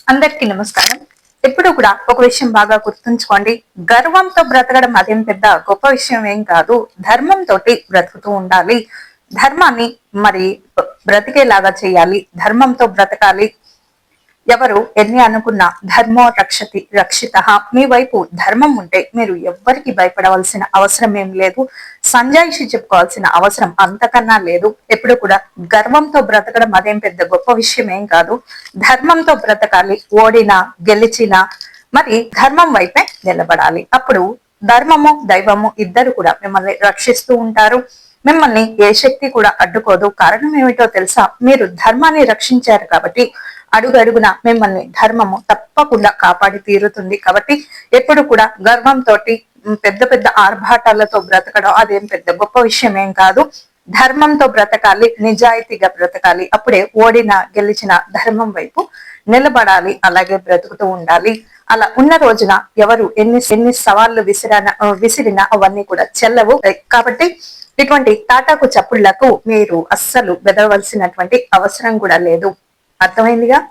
అందరికీ నమస్కారం. ఎప్పుడు కూడా ఒక విషయం బాగా గుర్తుంచుకోండి. గర్వంతో బ్రతకడం అదేం పెద్ద గొప్ప విషయం ఏం కాదు. ధర్మంతో బ్రతుకుతూ ఉండాలి. ధర్మాన్ని మరి బ్రతికేలాగా చేయాలి. ధర్మంతో బ్రతకాలి. ఎవరు ఎన్ని అనుకున్నా ధర్మో రక్షిత. మీ వైపు ధర్మం ఉంటే మీరు ఎవ్వరికి భయపడవలసిన అవసరం ఏం లేదు. సంజాయిషి చెప్పుకోవాల్సిన అవసరం అంతకన్నా లేదు. ఎప్పుడు కూడా గర్వంతో బ్రతకడం అదేం పెద్ద గొప్ప విషయం ఏం కాదు. ధర్మంతో బ్రతకాలి. ఓడినా గెలిచినా మరి ధర్మం వైపే నిలబడాలి. అప్పుడు ధర్మము దైవము ఇద్దరు కూడా మిమ్మల్ని రక్షిస్తూ ఉంటారు. మిమ్మల్ని ఏ శక్తి కూడా అడ్డుకోదు. కారణం ఏమిటో తెలుసా? మీరు ధర్మాన్ని రక్షించారు కాబట్టి అడుగడుగున మిమ్మల్ని ధర్మము తప్పకుండా కాపాడి తీరుతుంది. కాబట్టి ఎప్పుడు కూడా గర్వంతో పెద్ద పెద్ద ఆర్భాటాలతో బ్రతకడం అదేం పెద్ద గొప్ప విషయం ఏం కాదు. ధర్మంతో బ్రతకాలి, నిజాయితీగా బ్రతకాలి. అప్పుడే ఓడిన గెలిచిన ధర్మం వైపు నిలబడాలి. అలాగే బ్రతుకుతూ ఉండాలి. అలా ఉన్న రోజున ఎవరు ఎన్ని సవాళ్లు విసిరినా అవన్నీ కూడా చెల్లవు. కాబట్టి ఇటువంటి తాటాకు చప్పుళ్లకు మీరు అస్సలు బెదవలసినటువంటి అవసరం కూడా లేదు. అర్థమైందిగా?